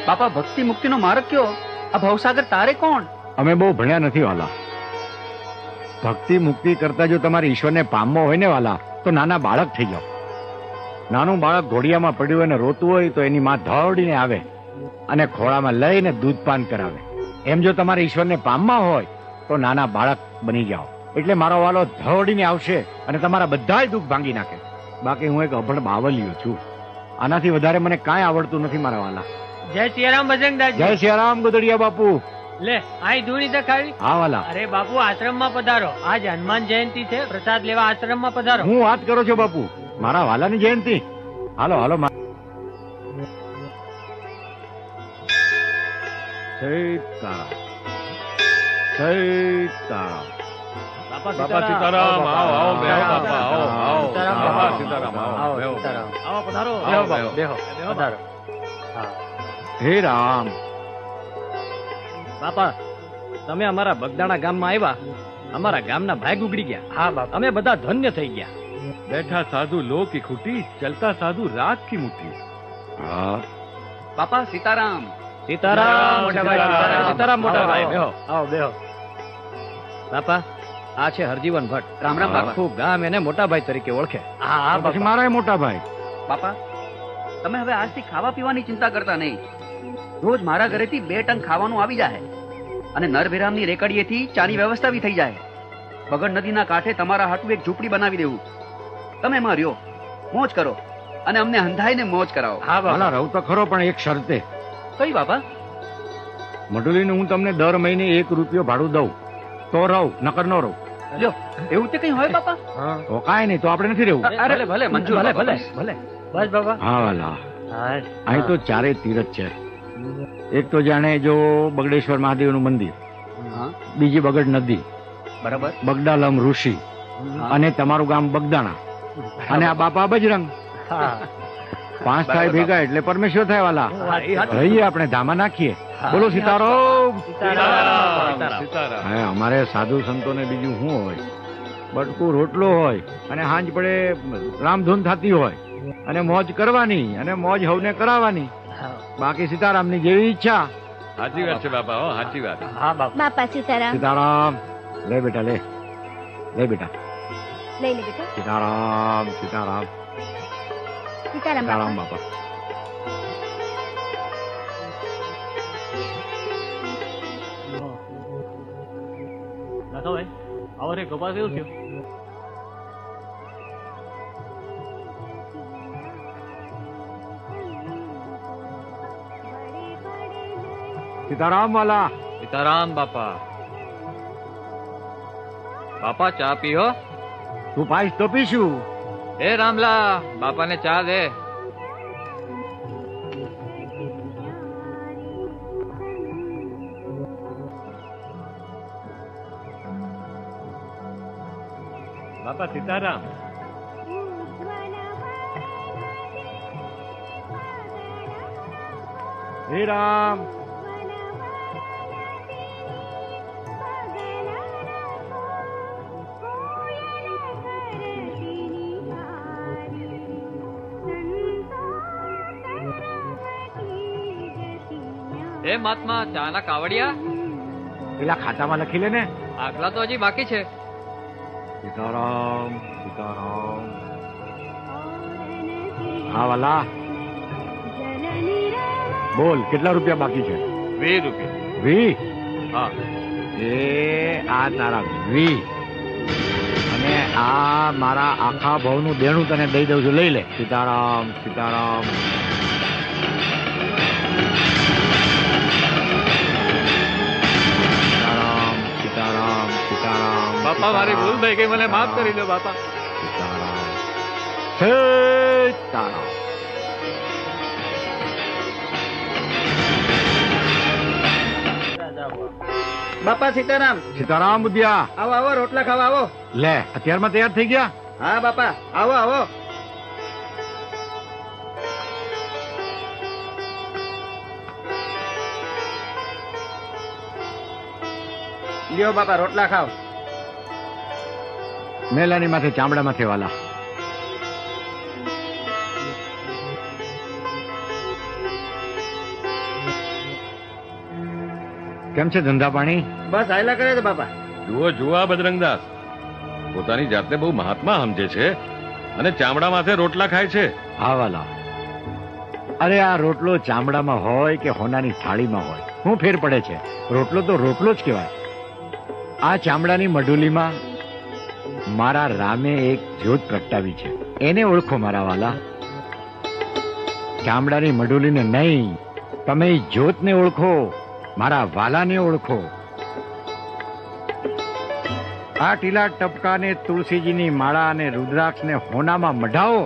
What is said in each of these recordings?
બાપા ભક્તિ મુક્તિનો માર્ગ કયો? આ ભવસાગર તારે કોણ? અમે બહુ ભણ્યા નથી વાલા. ભક્તિ મુક્તિ કરતા જો તમારે ઈશ્વરને પામવો હોય ને વાલા, તો નાના બાળક થઈ જાઓ. નાનું બાળક ઘોડિયામાં પડ્યું હોય ને રોતું હોય તો એની માં દોડીને આવે અને ખોળામાં લઈને દૂધપાન કરાવે. એમ જો તમારે ઈશ્વરને પામવા હોય તો નાના બાળક બની જાઓ. એટલે મારો વાલો દોડીને આવશે અને તમારા બધાય દુઃખ ભાંગી નાખે. બાકી હું એક અભણ બાવલિયો છું. આનાથી વધારે મને કાંઈ આવડતું નથી મારા વાલા. જય સિયારામ બજરંગદાસજી. જય સિયારામ ગોદડિયા બાપુ. લે આઈ ધૂણી દેખાવી. હા વાલા. અરે બાપુ આશ્રમમાં પધારો. આજ હનુમાન જયંતિ છે, પ્રસાદ લેવા આશ્રમમાં પધારો. હું વાત કરો છો બાપુ? મારા વાલાની જયંતિ? હાલો હાલો. સીતારામ સીતારામ. બાપા બાપા સીતારામ. આવો આવો બેહો બાપા. આવો આવો. સીતારામ, બાપા આવો. સીતારામ. આવો આવો બેહો. સીતારામ. આવો પધારો. આવો, બેહો બેહો. બેહો પધારો. હા. હે રામ. બાપા તમે અમારા બગદાણા ગામમાં આવ્યા, અમારા ગામના ભાગ ઉગડી ગયા. હા બાપા. અમે બધા ધન્ય થઈ ગયા. बैठा साधु लो की खुटी, चलता साधु रात की मुट्ठी. હા. બાપા સીતારામ. સીતારામ મોટા ભાઈ. સીતારામ. સીતારામ મોટા ભાઈ. બેહો. આવો બેહો. બાપા આ છે હરજીવન ભટ્ટ. રામ રામ બાપા. આખું ગામ એને મોટા ભાઈ તરીકે ઓળખે. હા હા પછી બાપા. મારા મોટા ભાઈ. બાપા તમે હવે આજથી ખાવા પીવાની ચિંતા કરતા નહીં. રોજ મારા ઘરેથી 2 ટન ખાવાનું આવી જાય અને નરભેરામની રેકડીએથી ચાની વ્યવસ્થા બી થઈ જાય. બગડ નદીના કાંઠે તમારા હાટુ એક ઝૂંપડી બનાવી દેવું. તમે એમાં રહ્યો, મોજ કરો અને અમને હંધાઈને મોજ કરાવો. હા બાપા. વાલા રહું તો ખરો, પણ એક શરતે. કઈ બાપા? મઢુલીને હું તમને દર મહિને 1 રૂપિયો ભાડું દઉં તો રહું, નકર ન રહું. લ્યો એવું તે કઈ હોય બાપા? તો કાંઈ નહીં, તો આપણે નથી રહેવું. ભલે ભલે મંજૂર. ભલે બાપા, ભલે બસ. ભલે. બસ બાપા. હા વાલા. હા. અહીં તો 4 તીરથ છે. એક તો જાણે જો બગડેશ્વર મહાદેવનું મંદિર, હા બીજી બગડ નદી, બરાબર. બગડાલમ ઋષિ, હા. અને તમારું ગામ બગદાણા, અને આ બાપા બજરંગ. હા. 5 થાય ભેગા એટલે પરમેશ્વર થાય વાલા. હા, એ હાચું. રહીએ આપણે ધામા નાખીએ. બોલો સીતારામ. સીતારામ. સીતારામ. હે અમારે સાધુ સંતોને બીજું શું હોય? બટકું રોટલો હોય અને હાંજ પડે રામધૂન થતી હોય અને મોજ કરવાની અને મોજ હવને કરાવવાની. બાકી સીતારામની જેવી ઈચ્છા. સાચી વાત છે બાપા. હો સાચી વાત. હા બાપા. બાપા સીતારામ. સીતારામ. લે બેટા લે. લે બેટા. લઈ લે બેટા. સીતારામ સીતારામ સીતારામ સીતારામ બાપા. બાપા. દાદા ભાઈ આવો રે કપાસ એવું થયું. સીતારામ વાલા. સીતારામ બાપા. બાપા ચા પીઓ. તું પાઈશ તો પીશું. એ રામલા બાપાને ચા દે. બાપા સીતારામ. હે રામ. એ મહાત્મા ચા ના કાવડિયા. પેલા ખાતામાં લખી લે ને. આટલા તો હજી બાકી છે. સીતારામ સીતારામ. હા વાલા બોલ, કેટલા રૂપિયા બાકી છે? 20 રૂપિયા. 20? હા. એ આ તારા 20 અને આ મારા આખા ભાવનું દેણું તને દઈ દઉં છું, લઈ લે. સીતારામ સીતારામ. સીતારામ સીતારામ સીતારામ. બાપા મારી ભૂલ થઈ ગઈ, મને માફ કરી દો બાપા. સીતારામ સીતારામ. બાપા સીતારામ. સીતારામ બુધિયા. આવો આવો, રોટલા ખાવા આવો. લે, અત્યારમાં તૈયાર થઈ ગયા? હા બાપા આવો આવો. લ્યો બાપા રોટલા ખાઓ. મેલાની માથે ચામડા માથે વાલા. કેમ છે ધંધા પાણી? બસ આયલા કરે છે બાપા. જુઓ જુઓ આ બજરંગદાસ પોતાની જાતને બહુ મહાત્મા સમજે છે અને ચામડા માથે રોટલા ખાય છે. હા વાલા, અરે આ રોટલો ચામડામાં હોય કે હોનાની થાળીમાં હોય, શું ફેર પડે છે? રોટલો તો રોટલો જ કહેવાય. આ ચામડાની મઢુલીમાં મારા રામે એક જ્યોત પ્રગટાવી છે, એને ઓળખો મારા વાલા. ચામડાની મઢુલીને નહીં, તમે એ જ્યોતને ઓળખો, મારા વાલાને ઓળખો. આ ટીલા ટપકાને તુલસીજીની માળા અને રુદ્રાક્ષને હોનામાં મઢાવો,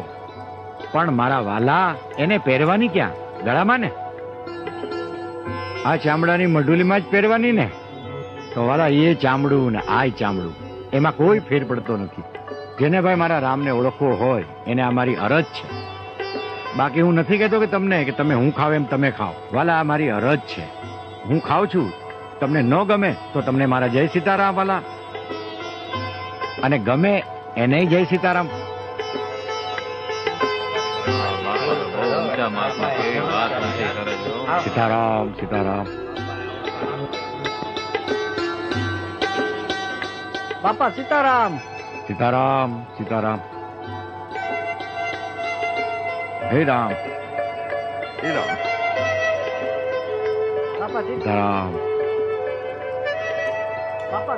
પણ મારા વાલા એને પહેરવાની ક્યાં? ગળામાં ને? આ ચામડાની મઢુલીમાં જ પહેરવાની ને? તો વાલા એ ચામડું ને આ ચામડું એમાં કોઈ ફેર પડતો નથી. જેને ભાઈ મારા રામને ઓળખવો હોય એને આ મારી અરજ છે. બાકી હું નથી કહેતો કે તમને કે તમે હું ખાવ એમ તમે ખાઓ. વાલા આ મારી અરજ છે. હું ખાઉં છું, તમને ન ગમે તો તમને મારા જય સીતારામ વાલા, અને ગમે એને જય સીતારામ. સીતારામ સીતારામ. બાપા સીતારામ. સીતારામ સીતારામ. હે રામ. હે રામ. બાપા સીતારામ. બાપા